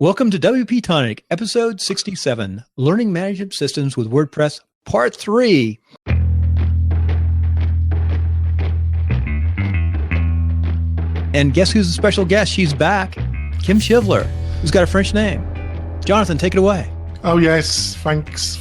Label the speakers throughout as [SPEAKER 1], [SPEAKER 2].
[SPEAKER 1] Welcome to WP-Tonic, episode 67, Learning Management Systems with WordPress, part 3. And guess who's a special guest? She's back. Kim Shivler, who's got a French name. Jonathan, take it away.
[SPEAKER 2] Oh, yes. Thanks,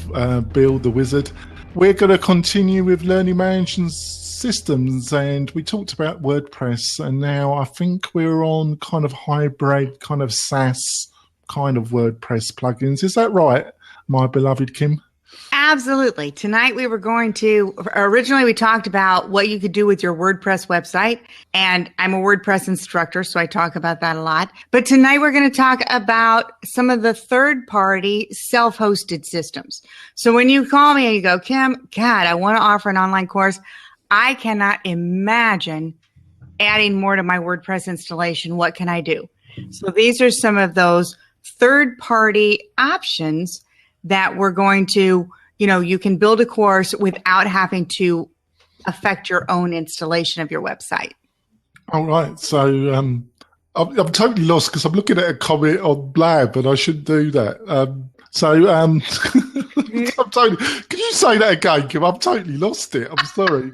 [SPEAKER 2] Bill the Wizard. We're going to continue with learning management systems, and we talked about WordPress, and now I think we're on kind of hybrid, kind of SaaS kind of WordPress plugins. Is that right, my beloved Kim?
[SPEAKER 3] Absolutely. Tonight we were going to, originally we talked about what you could do with your WordPress website, and I'm a WordPress instructor, so I talk about that a lot. But tonight we're going to talk about some of the third-party self-hosted systems. So when you call me and you go, Kim, God, I want to offer an online course, I cannot imagine adding more to my WordPress installation. What can I do? So these are some of those third-party options that we're going to, you can build a course without having to affect your own installation of your website.
[SPEAKER 2] All right. So I'm totally lost because I'm looking at a comment on Blab, and I shouldn't do that. I'm totally, can you say that again, Kim? I'm totally lost it. I'm sorry.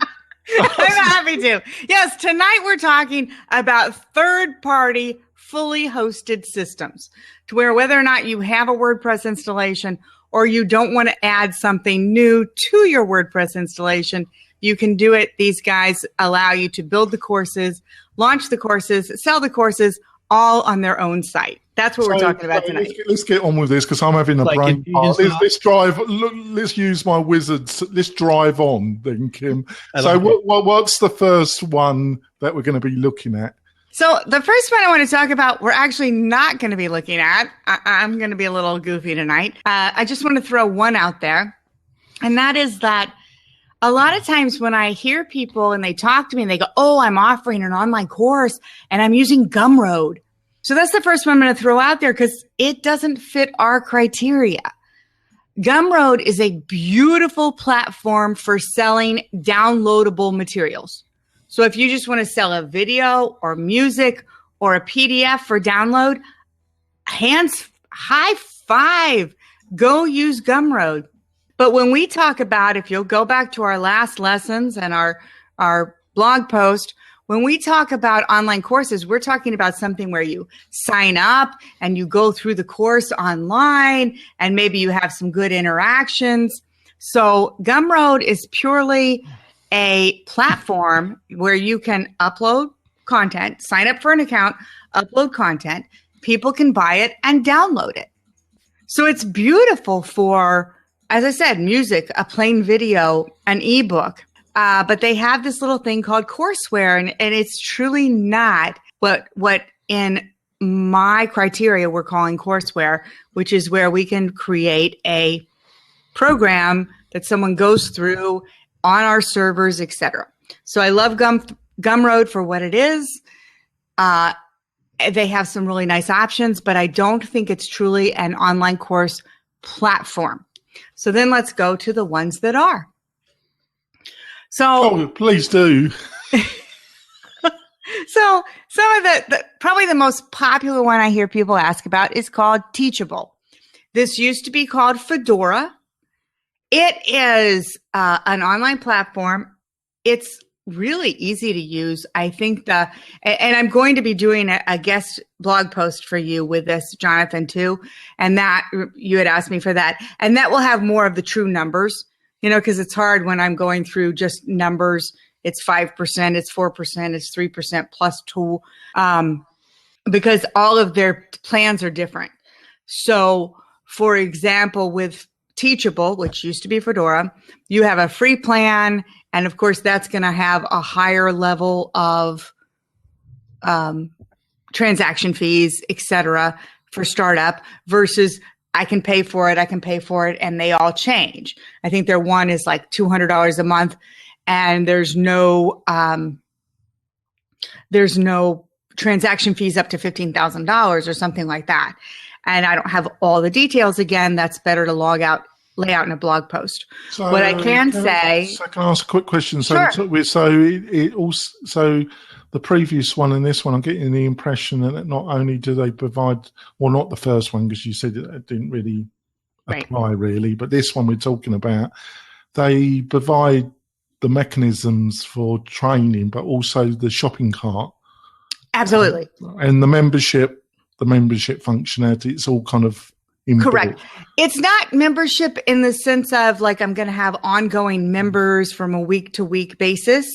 [SPEAKER 3] I'm happy to. Yes, tonight we're talking about third-party fully hosted systems, to where whether or not you have a WordPress installation or you don't want to add something new to your WordPress installation, you can do it. These guys allow you to build the courses, launch the courses, sell the courses, all on their own site. That's what we're talking about tonight.
[SPEAKER 2] Let's get on with this because I'm having a brain fart. Let's use my wizards. Let's drive on then, Kim. So what's the first one that we're going to be looking at?
[SPEAKER 3] So the first one I want to talk about, we're actually not going to be looking at. I'm going to be a little goofy tonight. I just want to throw one out there. And that is that a lot of times when I hear people and they talk to me and they go, oh, I'm offering an online course and I'm using Gumroad. So that's the first one I'm going to throw out there because it doesn't fit our criteria. Gumroad is a beautiful platform for selling downloadable materials. So if you just want to sell a video or music or a PDF for download, high five, go use Gumroad. But when we talk about, if you'll go back to our last lessons and our blog post, when we talk about online courses, we're talking about something where you sign up and you go through the course online and maybe you have some good interactions. So Gumroad is purely a platform where you can upload content, sign up for an account, upload content, people can buy it and download it. So it's beautiful for, as I said, music, a plain video, an ebook. But they have this little thing called courseware, and it's truly not what in my criteria we're calling courseware, which is where we can create a program that someone goes through on our servers, etc. So I love Gumroad for what it is. They have some really nice options, but I don't think it's truly an online course platform. So then let's go to the ones that are. So
[SPEAKER 2] please do.
[SPEAKER 3] So some of probably the most popular one I hear people ask about is called Teachable. This used to be called Fedora. It is an online platform. It's really easy to use. I think and I'm going to be doing a guest blog post for you with this, Jonathan, too. And that you had asked me for that. And that will have more of the true numbers, because it's hard when I'm going through just numbers. It's 5%, it's 4%, it's 3% plus 2, because all of their plans are different. So, for example, with Teachable, which used to be Fedora, you have a free plan, and of course that's going to have a higher level of transaction fees, etc., for startup versus I can pay for it, and they all change. I think their one is like $200 a month, and there's no transaction fees up to $15,000 or something like that. And I don't have all the details. Again, that's better to lay out in a blog post. What I can say.
[SPEAKER 2] So can I ask a quick question?
[SPEAKER 3] Sure.
[SPEAKER 2] So the previous one and this one, I'm getting the impression that not only do they provide, well, not the first one, because you said it didn't really apply really, but this one we're talking about, they provide the mechanisms for training, but also the shopping cart.
[SPEAKER 3] Absolutely.
[SPEAKER 2] And the membership functionality, it's all kind of inbuilt.
[SPEAKER 3] Correct. It's not membership in the sense of like I'm going to have ongoing members from a week to week basis,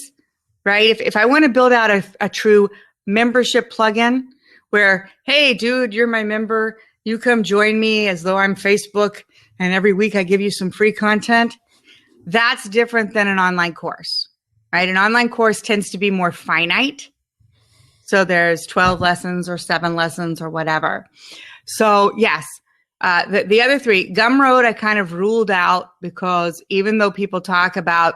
[SPEAKER 3] right? If I want to build out a true membership plugin where, hey, dude, you're my member, you come join me as though I'm Facebook, and every week I give you some free content, that's different than an online course, right? An online course tends to be more finite. So there's 12 lessons or 7 lessons or whatever. So yes, the other 3, Gumroad, I kind of ruled out because even though people talk about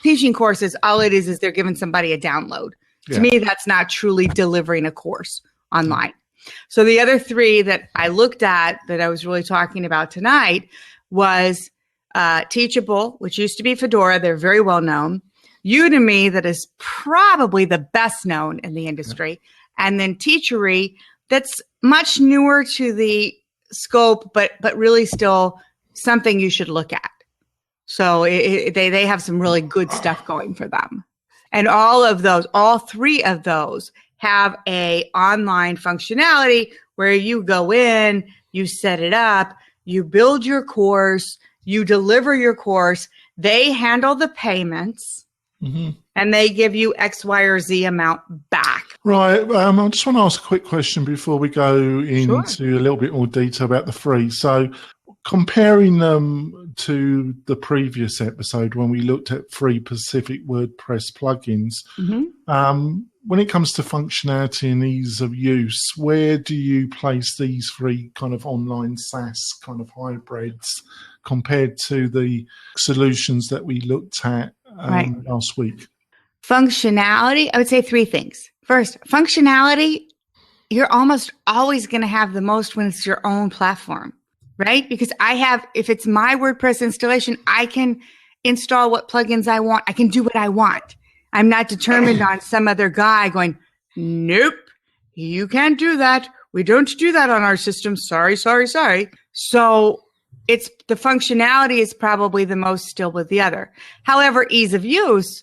[SPEAKER 3] teaching courses, all it is they're giving somebody a download. Yeah. To me, that's not truly delivering a course online. So the other 3 that I looked at that I was really talking about tonight was Teachable, which used to be Fedora. They're very well known. Udemy, that is probably the best known in the industry. Yeah. And then Teachery, that's much newer to the scope, but really still something you should look at. So they have some really good stuff going for them. And all 3 of those have a online functionality where you go in, you set it up, you build your course, you deliver your course, they handle the payments, and they give you X, Y, or Z amount back.
[SPEAKER 2] Right. I just want to ask a quick question before we go into a little bit more detail about the free. So comparing them to the previous episode when we looked at free Pacific WordPress plugins, when it comes to functionality and ease of use, where do you place these 3 kind of online SaaS kind of hybrids compared to the solutions that we looked at last week?
[SPEAKER 3] Functionality, I would say 3 things. First, functionality, you're almost always going to have the most when it's your own platform, right? Because if it's my WordPress installation, I can install what plugins I want. I can do what I want. I'm not determined on some other guy going, nope, you can't do that. We don't do that on our system. Sorry. So it's the functionality is probably the most still with the other. However, ease of use,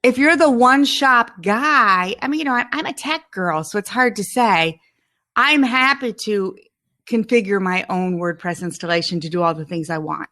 [SPEAKER 3] if you're the one shop guy, I mean, I'm a tech girl, so it's hard to say. I'm happy to configure my own WordPress installation to do all the things I want.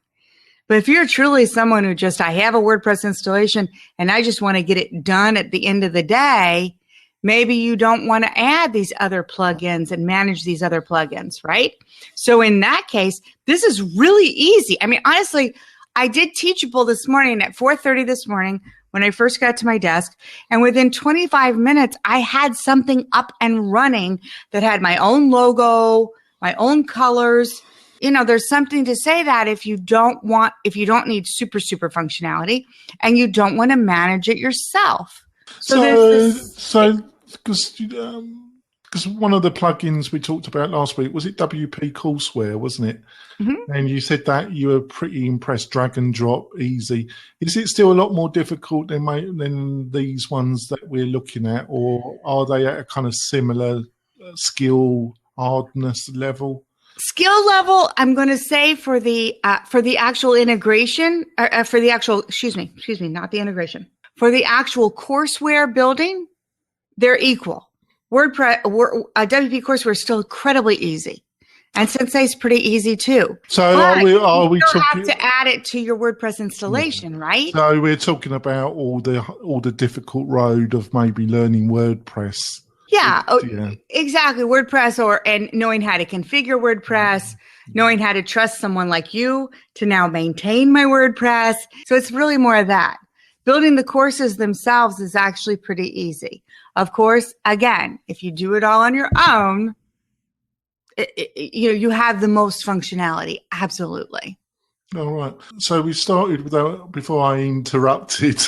[SPEAKER 3] But if you're truly someone who I have a WordPress installation and I just want to get it done at the end of the day, maybe you don't want to add these other plugins and manage these other plugins, right? So in that case, this is really easy. I mean, honestly, I did Teachable this morning at 4:30 this morning when I first got to my desk. And within 25 minutes, I had something up and running that had my own logo, my own colors. You know, there's something to say that if you don't need super functionality and you don't want to manage it yourself.
[SPEAKER 2] Because one of the plugins we talked about last week, was it WP Courseware, wasn't it? Mm-hmm. And you said that you were pretty impressed, drag and drop, easy. Is it still a lot more difficult than these ones that we're looking at, or are they at a kind of similar skill hardness level?
[SPEAKER 3] Skill level, I'm going to say for the actual integration, not the integration. For the actual courseware building, they're equal. WordPress, WP Courseware is still incredibly easy, and Sensei is pretty easy too.
[SPEAKER 2] So
[SPEAKER 3] but
[SPEAKER 2] we
[SPEAKER 3] still have to add it to your WordPress installation, right?
[SPEAKER 2] So we're talking about all the difficult road of maybe learning WordPress.
[SPEAKER 3] Yeah, exactly. WordPress and knowing how to configure WordPress, knowing how to trust someone like you to now maintain my WordPress. So it's really more of that. Building the courses themselves is actually pretty easy. Of course, again, if you do it all on your own, you have the most functionality. Absolutely.
[SPEAKER 2] All right. So we started with before I interrupted.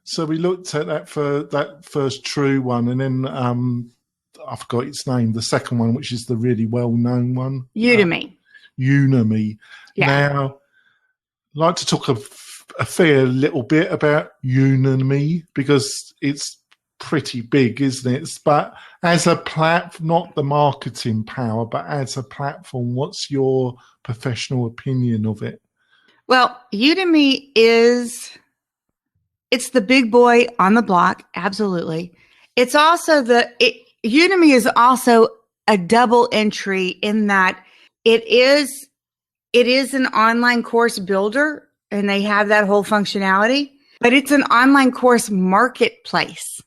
[SPEAKER 2] So we looked at that first true one, and then I forgot its name. The second one, which is the really well-known one,
[SPEAKER 3] Udemy.
[SPEAKER 2] Udemy.
[SPEAKER 3] Yeah.
[SPEAKER 2] Now, I'd like to talk a a fair little bit about Udemy because it's pretty big, isn't it? But as a platform, not the marketing power, but as a platform, what's your professional opinion of it?
[SPEAKER 3] Well, Udemy it's the big boy on the block. Absolutely. It's also Udemy is also a double entry in that it is an online course builder, and they have that whole functionality, but it's an online course marketplace.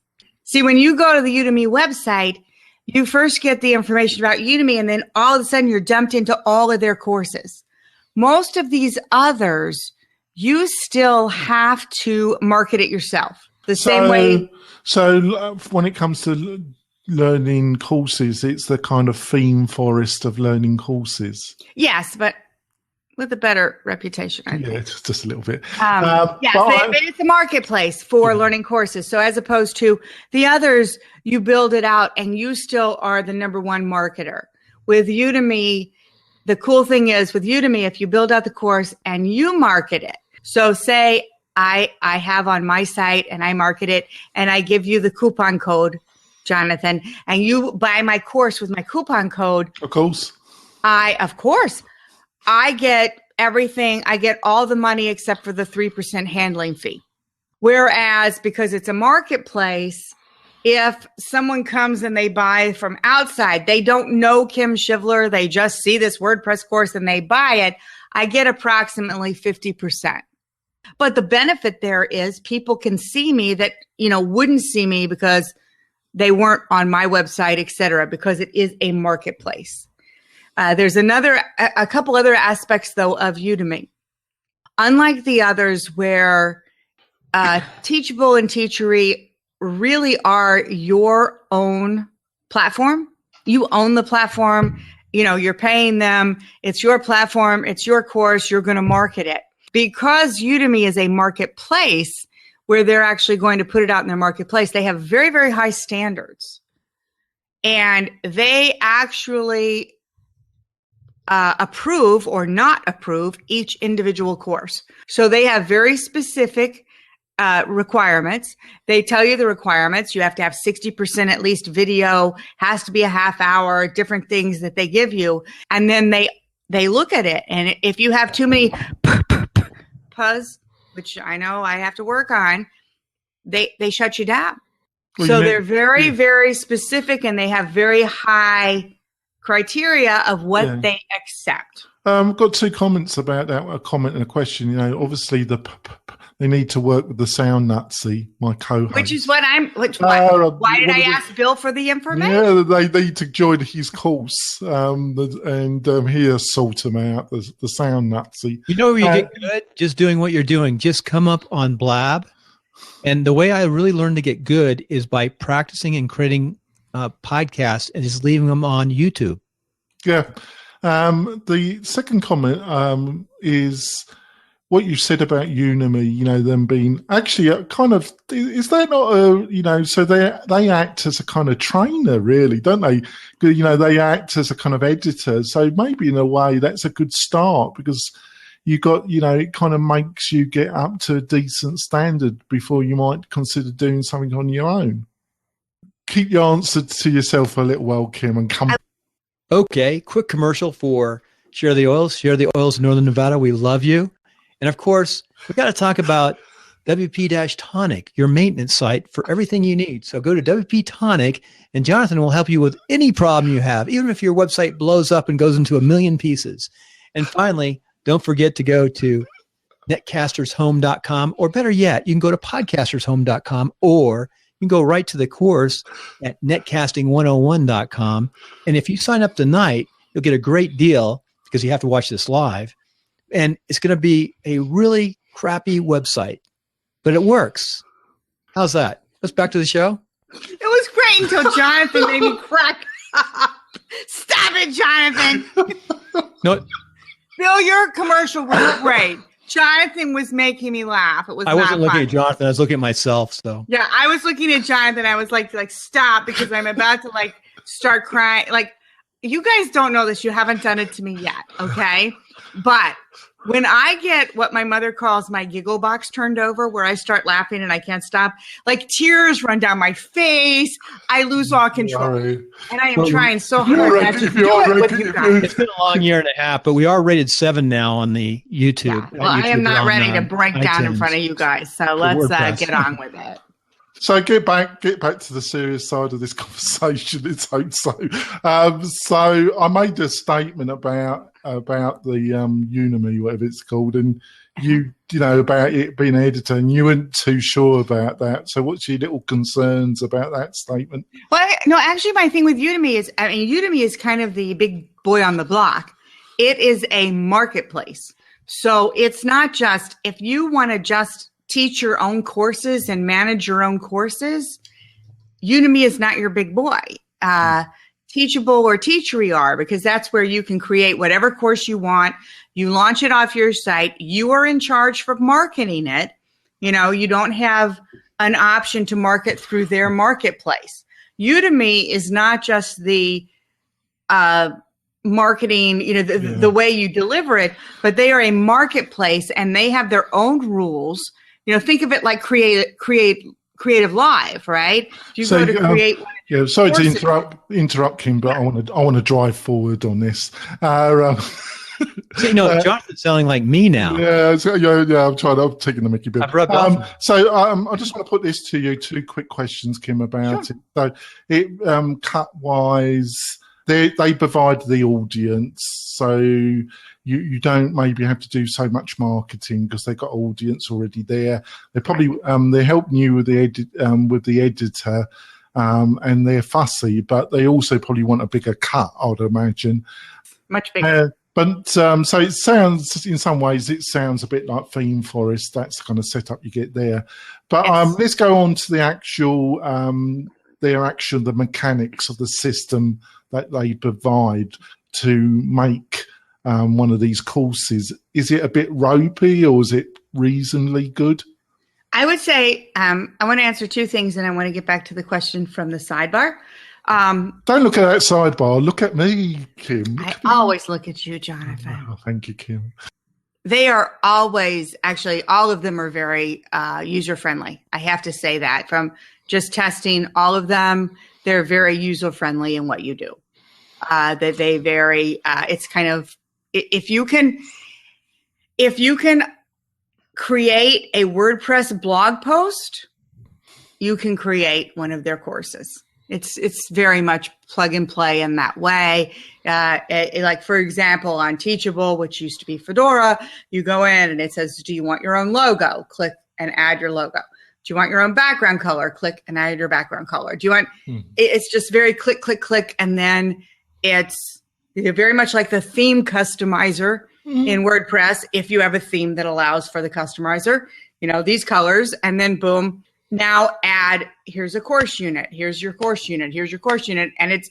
[SPEAKER 3] See, when you go to the Udemy website, you first get the information about Udemy, and then all of a sudden you're dumped into all of their courses. Most of these others, you still have to market it yourself the same way.
[SPEAKER 2] So when it comes to learning courses, it's the kind of theme forest of learning courses.
[SPEAKER 3] Yes, but with a better reputation, I think.
[SPEAKER 2] Yeah, just a little bit.
[SPEAKER 3] But it's a marketplace for learning courses. So as opposed to the others, you build it out and you still are the number one marketer. With Udemy, the cool thing is with Udemy, if you build out the course and you market it. So say I have on my site and I market it and I give you the coupon code, Jonathan, and you buy my course with my coupon code.
[SPEAKER 2] Of course.
[SPEAKER 3] I get everything. I get all the money except for the 3% handling fee. Whereas because it's a marketplace, if someone comes and they buy from outside, they don't know Kim Shivler, they just see this WordPress course and they buy it, I get approximately 50%. But the benefit there is people can see me that, wouldn't see me because they weren't on my website, et cetera, because it is a marketplace. There's a couple other aspects, though, of Udemy. Unlike the others where Teachable and Teachery really are your own platform. You own the platform. You're paying them. It's your platform. It's your course. You're going to market it. Because Udemy is a marketplace where they're actually going to put it out in their marketplace, they have very, very high standards. And they actually approve or not approve each individual course. So they have very specific requirements. They tell you the requirements. You have to have 60% at least video, has to be a half hour, different things that they give you. And then they look at it. And if you have too many puzz, which I know I have to work on, they shut you down. Well, so they're very, very specific, and they have very high criteria of what they accept.
[SPEAKER 2] I've got two comments about that, a comment and a question. Obviously they need to work with the sound Nazi, my co-host.
[SPEAKER 3] Why did I ask Bill for the information?
[SPEAKER 2] Yeah, they need to join his course and he'll sort them out, the sound Nazi.
[SPEAKER 1] Where you get good? Just doing what you're doing. Just come up on Blab. And the way I really learned to get good is by practicing and creating podcasts and just leaving them on YouTube.
[SPEAKER 2] Yeah. The second comment is what you said about Udemy, them being actually a kind of, is that not so they act as a kind of trainer, really, don't they? They act as a kind of editor. So maybe in a way that's a good start because you got, it kind of makes you get up to a decent standard before you might consider doing something on your own. Keep your answer to yourself for a little while, Kim, and come.
[SPEAKER 1] Okay, quick commercial for Share the Oils. Share the Oils in Northern Nevada. We love you. And of course, we've got to talk about WP-Tonic, your maintenance site for everything you need. So go to WP-Tonic, and Jonathan will help you with any problem you have, even if your website blows up and goes into a million pieces. And finally, don't forget to go to netcastershome.com, or better yet, you can go to podcastershome.com, or you can go right to the course at netcasting101.com. And if you sign up tonight, you'll get a great deal because you have to watch this live. And it's going to be a really crappy website, but it works. How's that? Let's back to the show.
[SPEAKER 3] It was great until Jonathan made me crack up. Stop it, Jonathan.
[SPEAKER 1] No,
[SPEAKER 3] Bill, your commercial was great. Jonathan was making me laugh. It was.
[SPEAKER 1] I wasn't looking at Jonathan. I was looking at myself. So
[SPEAKER 3] yeah, I was looking at Jonathan. I was like stop, because I'm about to start crying. You guys don't know this. You haven't done it to me yet, okay? But When I get what my mother calls my giggle box turned over, where I start laughing and I can't stop, like tears run down my face, I lose all control.
[SPEAKER 2] Sorry.
[SPEAKER 3] And I am trying so hard not to
[SPEAKER 2] If
[SPEAKER 3] do
[SPEAKER 2] you're
[SPEAKER 3] it with
[SPEAKER 2] ready,
[SPEAKER 3] you guys.
[SPEAKER 1] It's been a long year and a half, but we are rated 7 now on the YouTube.
[SPEAKER 3] Yeah. Well, I am not ready to break down in
[SPEAKER 1] iTunes.
[SPEAKER 3] front of you guys. So let's
[SPEAKER 1] WordPress.
[SPEAKER 3] get on with it.
[SPEAKER 2] So get back to the serious side of this conversation. Let's hope so. So I made a statement about the Unimi, whatever it's called, and you know about it being an editor, and you weren't too sure about that. So what's your little concerns about that statement?
[SPEAKER 3] Well, no, actually, my thing with Udemy is, I mean, Udemy is kind of the big boy on the block. It is a marketplace. So it's not just, if you want to just teach your own courses and manage your own courses, Udemy is not your big boy. Teachable or Teachery are, because that's where you can create whatever course you want. You launch it off your site. You are in charge for marketing it. You know, you don't have an option to market through their marketplace. Udemy is not just the marketing, you know, the way you deliver it, but they are a marketplace and they have their own rules. You know, think of it like Creative Live, right? If you go to create.
[SPEAKER 2] Sorry to interrupt, Kim, but I want to drive forward on this.
[SPEAKER 1] So, Jonathan's sounding like me now.
[SPEAKER 2] I'm taking the Mickey bit.
[SPEAKER 1] I've rubbed off.
[SPEAKER 2] I just want to put this to you, 2 quick questions, Kim, about it. So it cut-wise, they provide the audience, so you don't maybe have to do so much marketing because they've got audience already there. They probably they're helping you with the editor, and they're fussy, but they also probably want a bigger cut, I'd imagine.
[SPEAKER 3] Much bigger.
[SPEAKER 2] But so it sounds, in some ways, it sounds a bit like Theme Forest. That's the kind of setup you get there. But let's go on to the actual, the mechanics of the system that they provide to make one of these courses. Is it a bit ropey or is it reasonably good?
[SPEAKER 3] I would say I want to answer 2 things, and I want to get back to the question from the sidebar.
[SPEAKER 2] Don't look at that sidebar. Look at me, Kim.
[SPEAKER 3] I always look at you, Jonathan.
[SPEAKER 2] Oh, thank you, Kim.
[SPEAKER 3] They are always, actually, all of them are very user-friendly. I have to say that. From just testing all of them, they're very user-friendly in what you do. That they very, it's kind of, if you can create a WordPress blog post, you can create one of their courses. It's very much plug and play in that way. Like, for example, on Teachable, which used to be Fedora, you go in and it says, do you want your own logo? Click and add your logo. Do you want your own background color? Click and add your background color. Do you want, it's just very click, click, click. And then it's very much like the theme customizer in WordPress. If you have a theme that allows for the customizer, you know, these colors, and then boom, now add, here's a course unit, here's your course unit, here's your course unit. And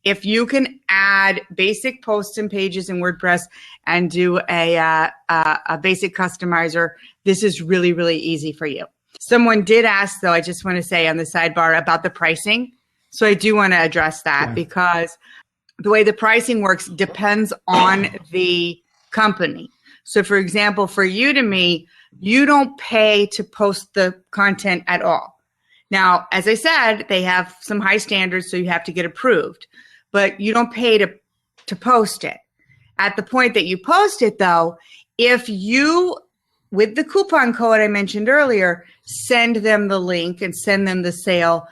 [SPEAKER 3] if you can add basic posts and pages in WordPress and do a basic customizer, this is really, really easy for you. Someone did ask, though, I just want to say on the sidebar about the pricing. So I do want to address that because the way the pricing works depends on the company. So, for example, for Udemy, you don't pay to post the content at all. Now, as I said, they have some high standards, so you have to get approved, but you don't pay to post it. At the point that you post it, though, if you, with the coupon code I mentioned earlier, send them the link and send them the sale,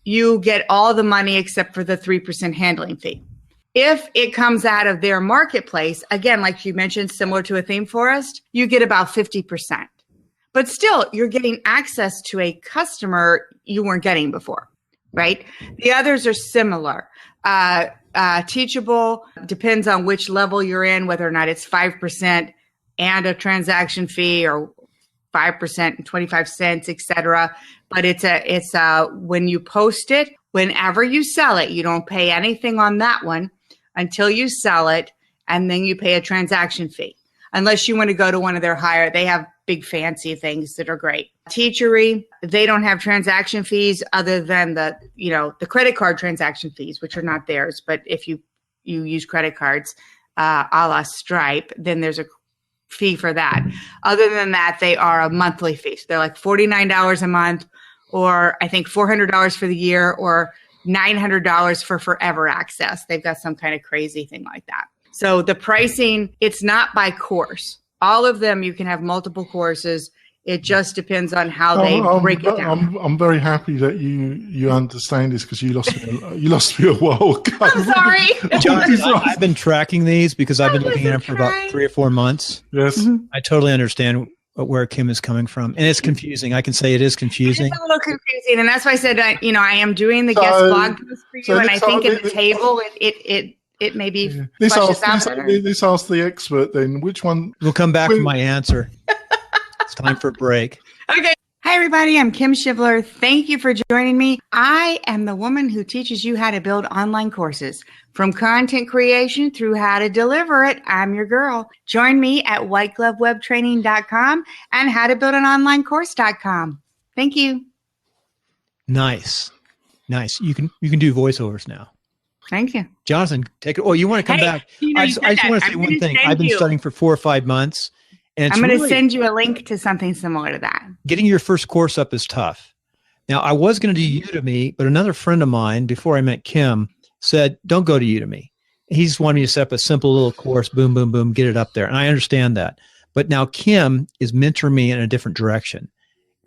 [SPEAKER 3] you get all the money except for the 3% handling fee. If it comes out of their marketplace, again, like you mentioned, similar to a theme forest, you get about 50%. But still, you're getting access to a customer you weren't getting before, right? The others are similar. Teachable depends on which level you're in, whether or not it's 5% and a transaction fee or 5% and 25 cents, etc. But it's when you post it, whenever you sell it, you don't pay anything on that one until you sell it, and then you pay a transaction fee. Unless you want to go to one of their higher, they have big fancy things that are great. Teachery, they don't have transaction fees other than the credit card transaction fees, which are not theirs. But if you use credit cards, a la Stripe, then there's a fee for that. Other than that, they are a monthly fee. So they're like $49 a month, or I think $400 for the year, or $900 for forever access. They've got some kind of crazy thing like that. So the pricing, it's not by course. All of them, you can have multiple courses. It just depends on how they break it down.
[SPEAKER 2] I'm very happy that you understand this, because you lost me a while ago.
[SPEAKER 3] I'm sorry.
[SPEAKER 1] John, I've been tracking these because I've been looking at them for about 3 or 4 months.
[SPEAKER 2] Yes.
[SPEAKER 3] Mm-hmm.
[SPEAKER 1] I totally understand where Kim is coming from. And it's confusing. I can say it is confusing.
[SPEAKER 3] It's a little confusing. And that's why I said, I am doing the guest blog post for you. And I think in the table, it maybe fleshes out better.
[SPEAKER 2] This asks the expert then, which one?
[SPEAKER 1] We'll come back for my answer. It's time for a break.
[SPEAKER 3] Okay. Hi, everybody. I'm Kim Shivler. Thank you for joining me. I am the woman who teaches you how to build online courses, from content creation through how to deliver it. I'm your girl. Join me at whiteglovewebtraining.com and howtobuildanonlinecourse.com. Thank you.
[SPEAKER 1] Nice. You can do voiceovers now.
[SPEAKER 3] Thank you.
[SPEAKER 1] Jonathan, take it. Oh, you want to come back? I just want to say one thing. I've been studying for 4 or 5 months. And
[SPEAKER 3] I'm going to send you a link to something similar to that.
[SPEAKER 1] Getting your first course up is tough. Now, I was going to do Udemy, but another friend of mine, before I met Kim, said, don't go to Udemy. He just wanted me to set up a simple little course, boom, boom, boom, get it up there. And I understand that. But now Kim is mentoring me in a different direction.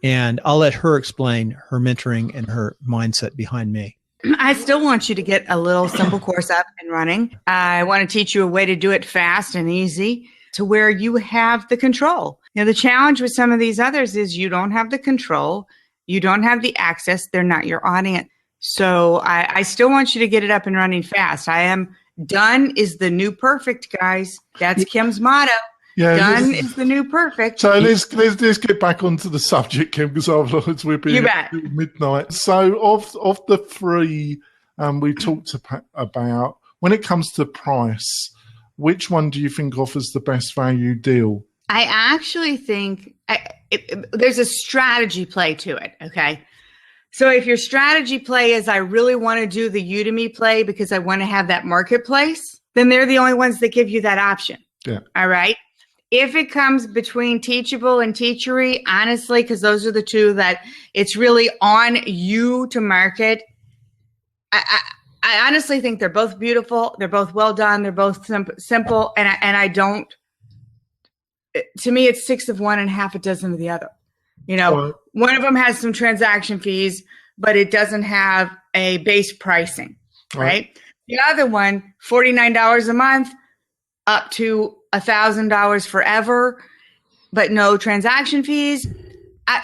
[SPEAKER 1] And I'll let her explain her mentoring and her mindset behind me.
[SPEAKER 3] I still want you to get a little simple course up and running. I want to teach you a way to do it fast and easy, to where you have the control. The challenge with some of these others is you don't have the control. You don't have the access. They're not your audience. So I still want you to get it up and running fast. I am done is the new perfect, guys. That's Kim's motto. Yeah, done is the new perfect.
[SPEAKER 2] So let's get back onto the subject, Kim, because otherwise we'll be at midnight. So of the 3 we talked about, when it comes to price, which one do you think offers the best value deal?
[SPEAKER 3] I actually think there's a strategy play to it, okay? So if your strategy play is I really want to do the Udemy play because I want to have that marketplace, then they're the only ones that give you that option.
[SPEAKER 2] Yeah.
[SPEAKER 3] All right? If it comes between Teachable and Teachery, honestly, because those are the 2 that it's really on you to market, I honestly think they're both beautiful. They're both well done. They're both simple. And I don't, to me, it's 6 of one and half a dozen of the other. One of them has some transaction fees, but it doesn't have a base pricing, right? The other one, $49 a month, up to $1,000 forever, but no transaction fees.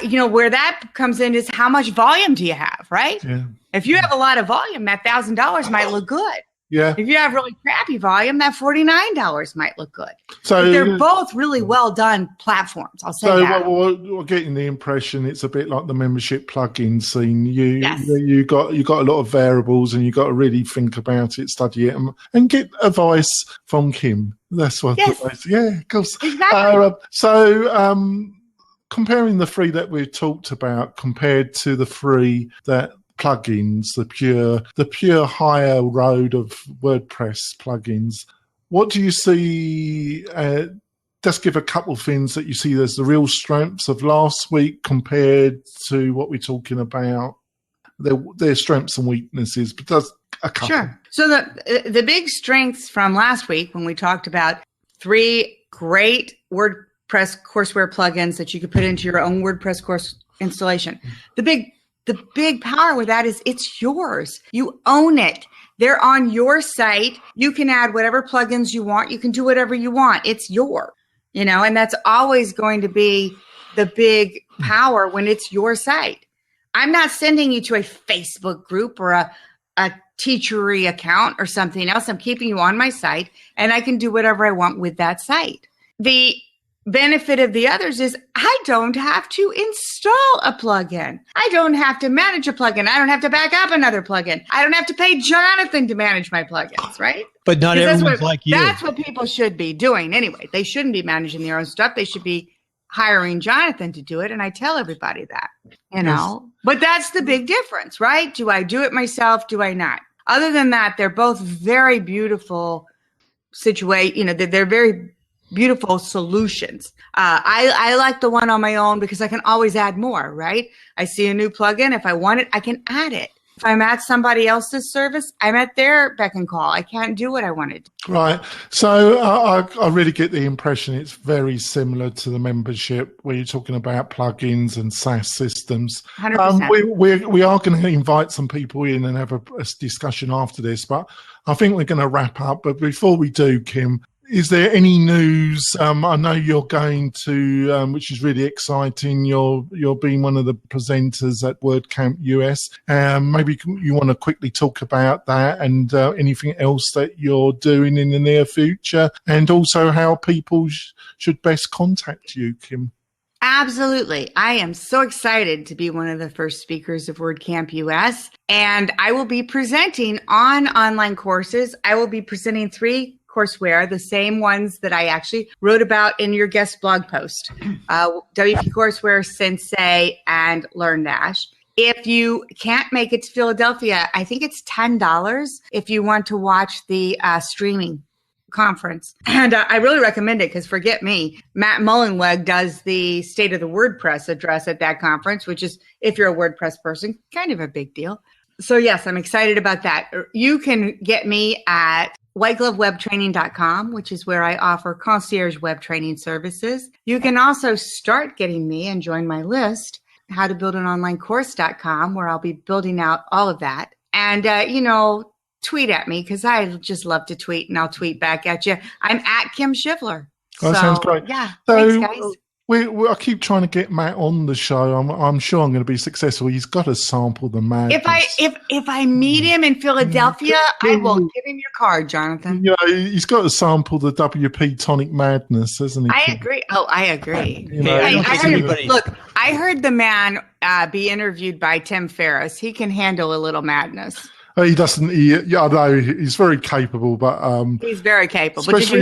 [SPEAKER 3] Where that comes in is how much volume do you have, right?
[SPEAKER 2] Yeah.
[SPEAKER 3] If you have a lot of volume, that $1,000 might look good.
[SPEAKER 2] Yeah.
[SPEAKER 3] If you have really crappy volume, that $49 might look good.
[SPEAKER 2] So
[SPEAKER 3] but they're both really well done platforms. I'll say that.
[SPEAKER 2] So we're getting the impression it's a bit like the membership plugin scene. You got a lot of variables, and you got to really think about it, study it, and get advice from Kim. That's what.
[SPEAKER 3] Yes.
[SPEAKER 2] Yeah, of course.
[SPEAKER 3] Exactly.
[SPEAKER 2] Comparing the 3 that we've talked about compared to the 3 that plugins, the pure higher road of WordPress plugins, what do you see? Just give a couple of things that you see as the real strengths of last week compared to what we're talking about. Their strengths and weaknesses, but just a couple. Sure.
[SPEAKER 3] So the big strengths from last week, when we talked about 3 great WordPress courseware plugins that you could put into your own WordPress course installation. The big power with that is it's yours. You own it. They're on your site. You can add whatever plugins you want. You can do whatever you want. It's yours, and that's always going to be the big power when it's your site. I'm not sending you to a Facebook group or a Teachery account or something else. I'm keeping you on my site, and I can do whatever I want with that site. The benefit of the others is I don't have to install a plugin. I don't have to manage a plugin. I don't have to back up another plugin. I don't have to pay Jonathan to manage my plugins, right?
[SPEAKER 1] But not everyone's like you.
[SPEAKER 3] That's what people should be doing anyway. They shouldn't be managing their own stuff. They should be hiring Jonathan to do it. And I tell everybody that,
[SPEAKER 2] Yes.
[SPEAKER 3] But that's the big difference, right? Do I do it myself? Do I not? Other than that, they're both very beautiful they're very beautiful solutions. I like the one on my own because I can always add more, right? I see a new plugin. If I want it, I can add it. If I'm at somebody else's service, I'm at their beck and call. I can't do what I wanted.
[SPEAKER 2] Right. So I really get the impression it's very similar to the membership where you're talking about plugins and SaaS systems.
[SPEAKER 3] 100%.
[SPEAKER 2] We are going to invite some people in and have a discussion after this, but I think we're going to wrap up. But before we do, Kim, is there any news? I know you're going to, which is really exciting. You're being one of the presenters at WordCamp US. Maybe you want to quickly talk about that and anything else that you're doing in the near future, and also how people should best contact you, Kim.
[SPEAKER 3] Absolutely. I am so excited to be one of the first speakers of WordCamp US, and I will be presenting on online courses. I will be presenting 3 courseware, the same ones that I actually wrote about in your guest blog post, WP Courseware, Sensei, and LearnDash. If you can't make it to Philadelphia, I think it's $10 if you want to watch the streaming conference. And I really recommend it because forget me, Matt Mullenweg does the State of the WordPress address at that conference, which is, if you're a WordPress person, kind of a big deal. So yes, I'm excited about that. You can get me at whiteglovewebtraining.com, which is where I offer concierge web training services. You can also start getting me and join my list, howtobuildanonlinecourse.com, where I'll be building out all of that. And, tweet at me because I just love to tweet, and I'll tweet back at you. I'm at Kim Shivler.
[SPEAKER 2] That sounds great.
[SPEAKER 3] Yeah,
[SPEAKER 2] so,
[SPEAKER 3] thanks, guys.
[SPEAKER 2] I keep trying to get Matt on the show. I'm sure I'm going to be successful. He's got to sample the madness.
[SPEAKER 3] If I meet him in Philadelphia, I will give him your card, Jonathan.
[SPEAKER 2] Yeah, he's got to sample the WP-Tonic madness, hasn't he?
[SPEAKER 3] I agree. Oh, I agree.
[SPEAKER 1] Look,
[SPEAKER 3] I heard the man be interviewed by Tim Ferriss. He can handle a little madness.
[SPEAKER 2] He doesn't. I know he's very capable, but
[SPEAKER 3] he's very capable.
[SPEAKER 2] Especially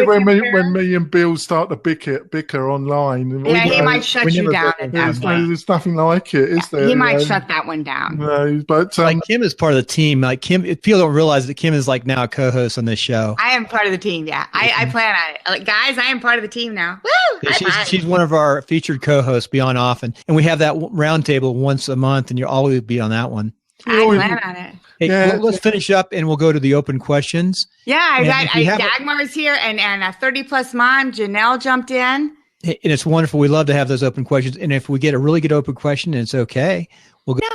[SPEAKER 2] when me and Bill start to bicker online.
[SPEAKER 3] Yeah, he might shut you down at that point.
[SPEAKER 2] There's nothing like it, is there?
[SPEAKER 3] He might shut that one down.
[SPEAKER 2] No, but
[SPEAKER 1] like Kim is part of the team. Like Kim, people don't realize that Kim is like now a co-host on this show.
[SPEAKER 3] I am part of the team. Yeah, I plan on it. Like, guys, I am part of the team now. Woo!
[SPEAKER 1] Yeah, she's one of our featured co-hosts. Be on often, and we have that roundtable once a month, and you'll always be on that one.
[SPEAKER 3] I plan on it.
[SPEAKER 1] Hey, let's finish up and we'll go to the open questions.
[SPEAKER 3] Yeah, I got Dagmar's here and a 30-plus mom. Janelle jumped in.
[SPEAKER 1] And it's wonderful. We love to have those open questions. And if we get a really good open question, it's okay. We'll go.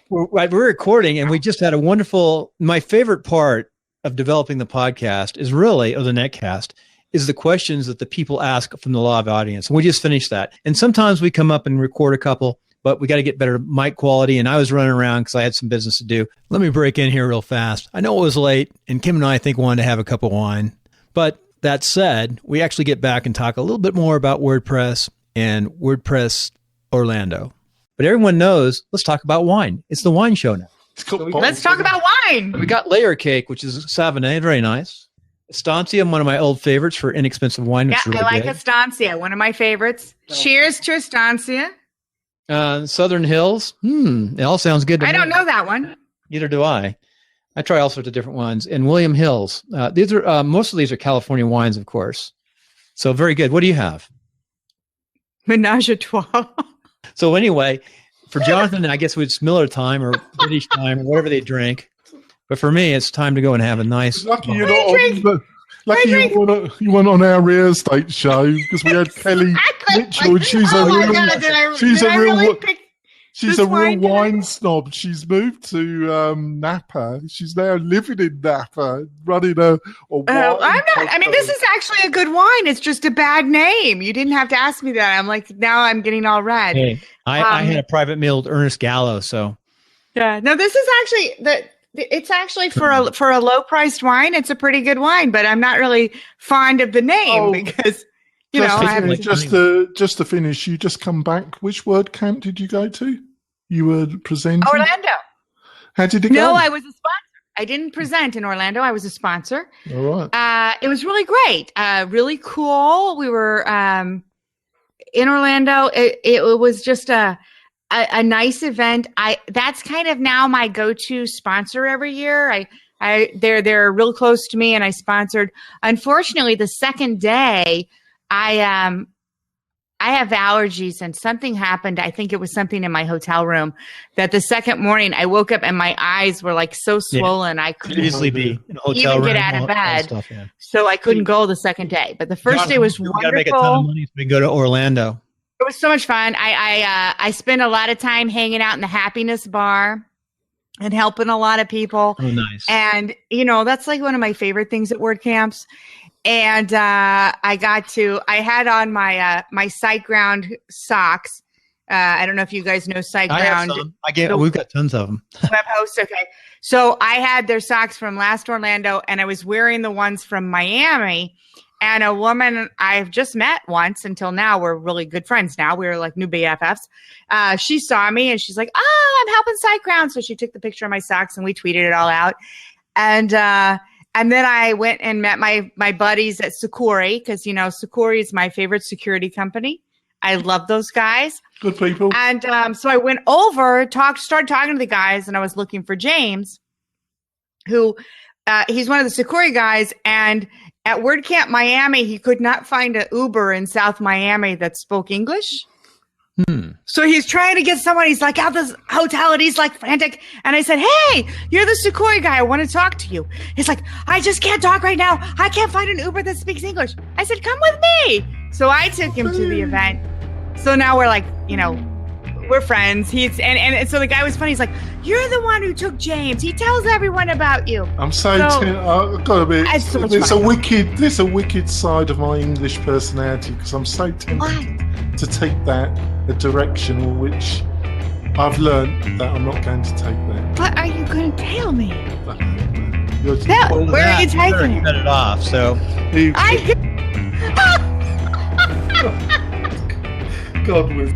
[SPEAKER 1] We're recording, and we just had a wonderful, my favorite part of developing the podcast is really, or the netcast, is the questions that the people ask from the live audience. And we just finished that. And sometimes we come up and record a couple, but we got to get better mic quality. And I was running around because I had some business to do. Let me break in here real fast. I know it was late, and Kim and I think wanted to have a cup of wine. But that said, we actually get back and talk a little bit more about WordPress and WordPress Orlando. But everyone knows, let's talk about wine. It's the wine show now.
[SPEAKER 3] Let's talk about wine.
[SPEAKER 1] We got Layer Cake, which is Savonnet, very nice. Estancia, one of my old favorites for inexpensive wine.
[SPEAKER 3] Yeah,
[SPEAKER 1] really
[SPEAKER 3] I like
[SPEAKER 1] good.
[SPEAKER 3] Estancia, one of my favorites. Cheers to Estancia.
[SPEAKER 1] Southern Hills. It all sounds good to me.
[SPEAKER 3] I don't know that one.
[SPEAKER 1] Neither do I. I try all sorts of different ones. And William Hills. These are most of these are California wines, of course. So very good. What do you have?
[SPEAKER 3] Menage a trois.
[SPEAKER 1] So anyway, for Jonathan, I guess it's Miller time or British time or whatever they drink. But for me, it's time to go and have a nice.
[SPEAKER 2] Lucky you're not on, you weren't on our real estate show because we had Kelly Mitchell. And she's a real wine snob. She's moved to Napa. She's now living in Napa, running a wine.
[SPEAKER 3] I mean, this is actually a good wine. It's just a bad name. You didn't have to ask me that. I'm like, now I'm getting all red.
[SPEAKER 1] Hey, I had a private meal with Ernest Gallo, so.
[SPEAKER 3] Yeah. No, this is actually it's actually for a low priced wine. It's a pretty good wine, but I'm not really fond of the name because
[SPEAKER 2] just to finish. You just come back. Which WordCamp did you go to? You were presenting
[SPEAKER 3] Orlando.
[SPEAKER 2] How did it go?
[SPEAKER 3] No, I was a sponsor. I didn't present in Orlando. I was a sponsor.
[SPEAKER 2] All right.
[SPEAKER 3] It was really great. Really cool. We were in Orlando. It was just a nice event. That's kind of now my go-to sponsor every year. I They're real close to me, and I sponsored. Unfortunately, the second day, I have allergies, and something happened. I think it was something in my hotel room that the second morning I woke up and my eyes were like so swollen I
[SPEAKER 1] Could
[SPEAKER 3] couldn't
[SPEAKER 1] easily be in a hotel
[SPEAKER 3] even
[SPEAKER 1] room,
[SPEAKER 3] get out of
[SPEAKER 1] all that
[SPEAKER 3] bed.
[SPEAKER 1] stuff, yeah.
[SPEAKER 3] So I couldn't go the second day. But the first day was
[SPEAKER 1] We
[SPEAKER 3] wonderful.
[SPEAKER 1] got to make a ton of money so we can go to Orlando.
[SPEAKER 3] It was so much fun. I spent a lot of time hanging out in the happiness bar and helping a lot of people.
[SPEAKER 1] Oh, nice.
[SPEAKER 3] And, that's like one of my favorite things at WordCamps. And I had on my my SiteGround socks. I don't know if you guys know SiteGround.
[SPEAKER 1] I have some. We've got tons of them.
[SPEAKER 3] Web host. Okay. So I had their socks from last Orlando, and I was wearing the ones from Miami. And a woman I've just met once until now, we're really good friends now. We're like new BFFs. She saw me and she's like, "Oh, I'm helping SiteGround." So she took the picture of my socks and we tweeted it all out. And then I went and met my buddies at Sakuri because, Sakuri is my favorite security company. I love those guys.
[SPEAKER 2] Good people.
[SPEAKER 3] And so I went over, started talking to the guys, and I was looking for James, who he's one of the Sakuri guys. And at WordCamp Miami, he could not find an Uber in South Miami that spoke English. So he's trying to get someone. He's like at this hotel and he's like frantic. And I said, "Hey, you're the Sakura guy. I want to talk to you." He's like, "I just can't talk right now. I can't find an Uber that speaks English." I said, "Come with me." So I took him to the event. So now we're like, we're friends. And so the guy was funny. He's like, "You're the one who took James. He tells everyone about you."
[SPEAKER 2] I'm so I've got to be. There's a wicked side of my English personality because I'm so tempted to take that a direction which I've learned that I'm not going to take that.
[SPEAKER 3] What are you going to tell me?
[SPEAKER 2] You're
[SPEAKER 3] Where are you taking it?
[SPEAKER 1] Cut it off. So
[SPEAKER 2] God with.